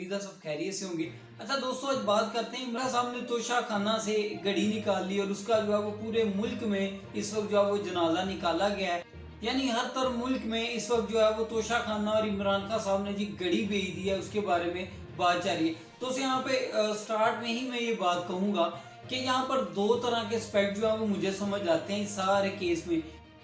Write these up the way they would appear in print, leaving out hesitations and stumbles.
उम्मीद है सब खैरियत से होंगे। अच्छा दोस्तों, आज बात करते हैं इमरान साहब ने तोशा खाना से गड़ी निकाल ली और उसका जो है वो पूरे मुल्क में इस वक्त जो है वो जनाजा निकाला गया है। यानी हर तरफ मुल्क में इस वक्त जो है वो तोशा खाना और इमरान खान साहब ने जी गड़ी भेज दी है, उसके बारे में बात जा रही है। तो यहाँ पे स्टार्ट में ही मैं ये बात कहूंगा कि यहाँ पर दो तरह के एस्पेक्ट जो है वो मुझे समझ आते हैं इस सारे केस में।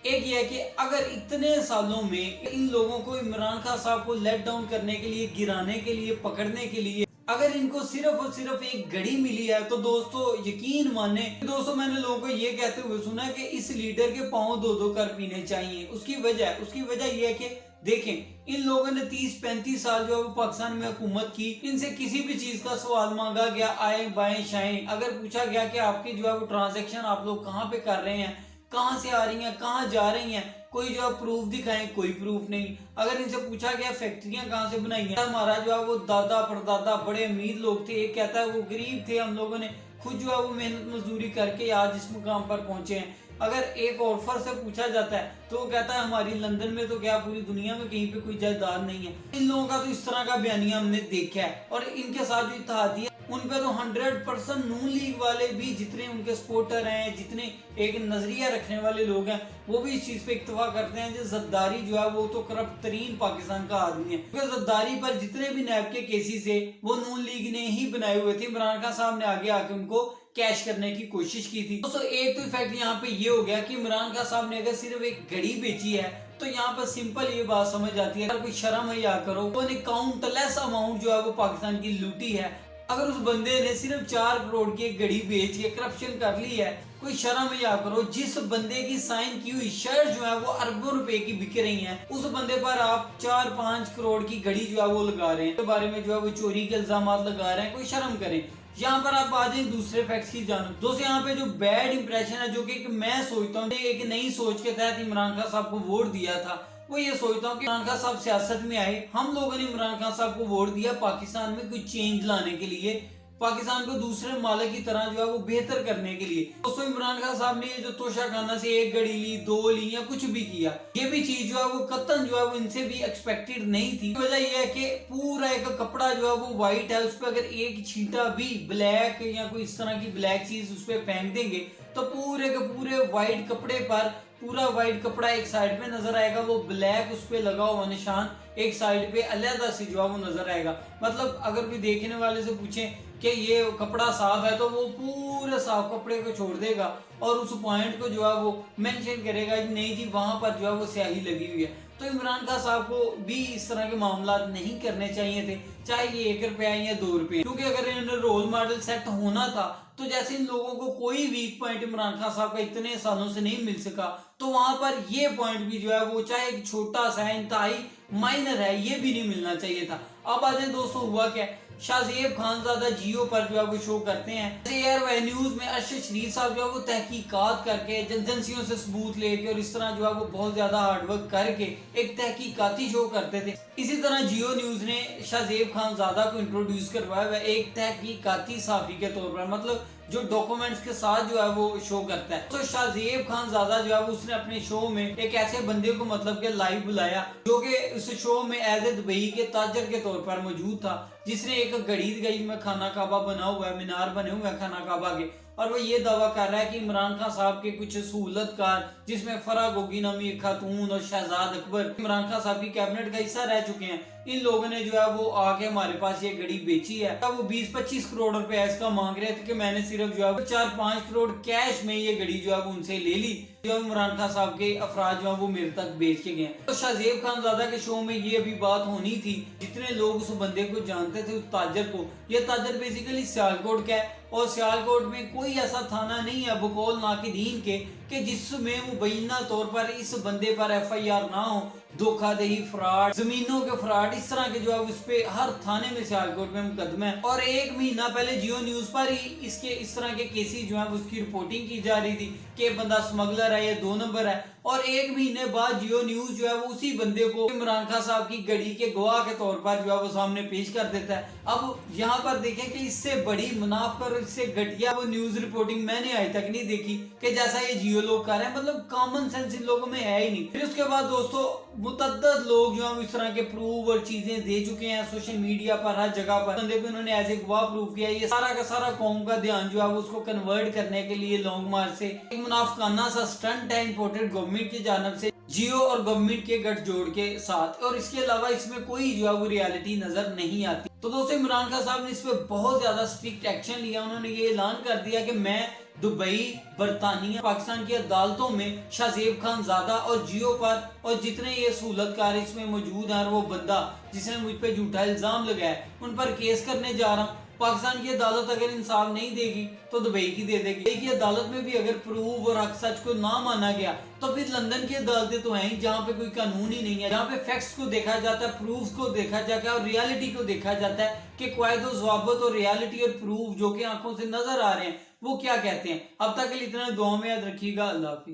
एक ये है कि अगर इतने सालों में इन लोगों को इमरान खान साहब को लेट डाउन करने के लिए, गिराने के लिए, पकड़ने के लिए अगर इनको सिर्फ और सिर्फ एक घड़ी मिली है तो दोस्तों यकीन माने दोस्तों, मैंने लोगों को ये कहते हुए सुना कि इस लीडर के पांव दो दो कर पीने चाहिए। उसकी वजह यह है कि देखें, इन लोगों ने 30-35 साल जो है वो पाकिस्तान में हुकूमत की। इनसे किसी भी चीज का सवाल मांगा गया, आए बाएं शाएं, अगर पूछा गया कि आपकी जो है वो ट्रांजेक्शन आप लोग कहाँ पे कर रहे हैं, कहां से आ रही हैं, कहां जा रही हैं, कोई जो है प्रूफ दिखाएं, कोई प्रूफ नहीं। अगर इनसे पूछा गया फैक्ट्रियां कहां से बनाई हैं, हमारा जो है वो दादा परदादा बड़े अमीर लोग थे, एक कहता है वो गरीब थे, हम लोगों ने खुद जो है वो मेहनत मजदूरी करके आज इस मुकाम पर पहुंचे हैं। अगर एक ऑफर से पूछा जाता है तो वो कहता है हमारी लंदन में तो क्या पूरी दुनिया में कहीं पे कोई जायदाद नहीं है। इन लोगों का तो इस तरह का बयानिया हमने देखा है और इनके साथ जो इत्तेहादी उन पे तो 100% नून लीग वाले भी, जितने उनके सपोर्टर हैं, जितने एक नजरिया रखने वाले लोग हैं, वो भी इस चीज पे इत्तेफाक करते हैं कि जद्दारी जो है वो तो करप्ट तरीन पाकिस्तान का आदमी है। क्योंकि जद्दारी पर जितने भी नैब के केसेस है वो नून लीग ने ही बनाए हुए थे। इमरान खान साहब ने आगे आके उनको कैश करने की कोशिश की थी। दोस्तों एक तो इफेक्ट यहाँ पे ये हो गया कि इमरान खान साहब ने अगर सिर्फ एक घड़ी बेची है तो यहाँ पर सिंपल ये बात समझ आती है, अगर कोई शर्म है या करो, तो काउंटलेस अमाउंट जो है वो पाकिस्तान की लूटी है। अगर उस बंदे ने सिर्फ 4 करोड़ की एक घड़ी बेच के करप्शन कर ली है, कोई शर्म या करो। जिस बंदे की साइन की हुई शर्ट जो है वो अरबों रुपए की बिक रही है, उस बंदे पर आप 4-5 करोड़ की घड़ी जो है वो लगा रहे हैं, तो बारे में जो है वो चोरी के इल्जाम लगा रहे हैं, कोई शर्म करें। यहाँ पर आप आ जाए दूसरे फैक्ट्स की जानब। दोस्तों यहाँ पे जो बैड इंप्रेशन है, जो कि मैं सोचता हूँ एक नई सोच के तहत इमरान खान साहब को वोट दिया था, वो ये सोचता हूँ कि इमरान खान साहब सियासत में आए, हम लोगों ने इमरान खान साहब को वोट दिया पाकिस्तान में कुछ चेंज लाने के लिए, पाकिस्तान को दूसरे मालिक की तरह जो है वो बेहतर करने के लिए। दोस्तों इमरान खान साहब ने जो तोशा खाना से एक घड़ी ली, 2 ली या कुछ भी किया, ये भी चीज जो है वो कतन जो है वो इनसे भी एक्सपेक्टेड नहीं थी। वजह यह है कि पूरा एक कपड़ा जो है वो व्हाइट है, उस पर अगर एक छींटा भी ब्लैक या कोई इस तरह की ब्लैक चीज उस पर फेंक देंगे तो पूरे के पूरे व्हाइट कपड़े पर पूरा व्हाइट कपड़ा एक साइड पे नजर आएगा, वो ब्लैक उस पे लगा हुआ निशान एक साइड पे अलग से जो है वो नजर आएगा। मतलब अगर कोई देखने वाले से पूछे कि ये कपड़ा साफ है तो वो पूरे साफ कपड़े को छोड़ देगा और उस पॉइंट को जो है वो मेंशन करेगा कि नहीं जी वहां पर जो है वो स्याही लगी हुई है। तो इमरान खान साहब को भी इस तरह के मामला नहीं करने चाहिए थे, चाहे ये 1 रुपया या 2 रुपये, क्योंकि अगर इन्हें रोल मॉडल सेट होना था तो जैसे इन लोगों को कोई वीक पॉइंट इमरान खान साहब का इतने सालों से नहीं मिल सका, तो वहां पर ये पॉइंट भी जो है वो चाहे एक छोटा सा इंतहाई माइनर है, ये भी नहीं मिलना चाहिए था। अब आ जाए दोस्तों, हुआ क्या, शाहजेब खानजादा जियो पर जो है वो शो करते हैं, एयर न्यूज में अरशद शरीफ साहब जो है वो तहकीकात करके एजेंसियों से सबूत लेके और इस तरह जो है वो बहुत ज्यादा हार्डवर्क करके एक तहकीकाती शो करते थे। इसी तरह जियो न्यूज ने शाहजेब खानजादा को इंट्रोड्यूस करवाया एक तहकीकाती साफी के तौर पर, मतलब जो डॉक्यूमेंट्स के साथ जो है वो शो करता है। तो शाहजेब खानजादा जो है उसने अपने शो में एक ऐसे बंदे को मतलब के लाइव बुलाया जो कि उस शो में एज ए दुबई के ताजर के तौर पर मौजूद था, जिसने एक घड़ी दिखाई में खाना काबा बना हुआ है, मीनार बने हुए हैं खाना काबा के, और वो ये दावा कर रहा है कि इमरान खान साहब के कुछ सहूलतकार जिसमें फरा गोगी नामी एक खातून और शहजाद अकबर इमरान खान साहब की कैबिनेट का हिस्सा रह चुके हैं, इन लोगों ने जो है वो आके हमारे पास ये घड़ी बेची है। वो 20-25 करोड़ रुपए इसका मांग रहे थे कि मैंने सिर्फ जो है 4-5 करोड़ कैश में ये घड़ी जो है वो उनसे ले ली, जो इमरान खान साहब के अफराज जो है वो मेरे तक बेच के गए। तो शाहजेब खानजादा के शो में ये अभी बात होनी थी, जितने लोग उस बंदे को जानते थे, उस ताजर को, ये ताजर बेसिकली सियालकोट का है और सियालकोट में कोई ऐसा थाना नहीं है बकौल नाकिदीन के कि जिसमें मुबैना तौर पर इस बंदे पर FIR ना हो। धोखाधड़ी, फ्रॉड, जमीनों के फ्रॉड, इस तरह के जो है उस पे हर थाने में सियालकोट में मुकदमा है। और 1 महीना पहले जियो न्यूज पर ही इसके इस तरह के केसेस जो है उसकी रिपोर्टिंग की जा रही थी कि बंदा स्मगलर है, ये 2 नंबर है। और 1 महीने बाद जियो न्यूज जो है वो उसी बंदे को इमरान खान साहब की घड़ी के गवाह के तौर पर जो है वो सामने पेश कर देता है। अब यहाँ पर देखें कि इससे बड़ी मुनाफर, इससे घटिया वो न्यूज रिपोर्टिंग मैंने आज तक नहीं देखी कि जैसा ये जियो लोग कर रहे हैं। मतलब कॉमन सेंस इन लोगों में है ही नहीं। फिर उसके बाद दोस्तों मुतद्दद लोग जो हैं इस तरह के प्रूफ और चीजें दे चुके हैं सोशल मीडिया पर, हर जगह पर बंदे को इन्होंने एज ए गवाह प्रूफ किया। ये सारा का सारा कौम का ध्यान जो है वो उसको कन्वर्ट करने के लिए लॉन्ग मार्च से एक मुनाफिकाना सा स्टंट है इंपोर्टेड गवर्नमेंट की जानब से, जियो और गवर्नमेंट के गठजोड़ के साथ। और इसके अलावा इसमें कोई जो है वो रियलिटी नजर नहीं आती। तो दोस्तों इमरान खान साहब ने इस पर बहुत ज्यादा स्ट्रिक्ट एक्शन लिया। उन्होंने ये ऐलान कर दिया कि मैं दुबई, बरतानिया, पाकिस्तान की अदालतों में शाहजेब खान ज़ादा और जियो पर और जितने ये सहूलतकार इसमें मौजूद हैं और वो बंदा जिसने मुझ पर झूठा इल्जाम लगाया उन पर केस करने जा रहा हूँ। पाकिस्तान की अदालत अगर इंसाफ नहीं देगी तो दुबई की दे देगी। दुबई की अदालत में भी अगर प्रूफ और हक सच को ना माना गया तो फिर लंदन की अदालतें तो हैं जहाँ पे कोई कानून ही नहीं है, जहाँ पे फैक्ट्स को देखा जाता है, प्रूफ को देखा जाता है और रियलिटी को देखा जाता है कि कायदो ज़वाबत और रियलिटी और प्रूफ जो कि आंखों से नजर आ रहे हैं वो क्या कहते हैं। अब तक के लिए इतना, दुआ में याद रखिएगा। अल्लाह हाफिज।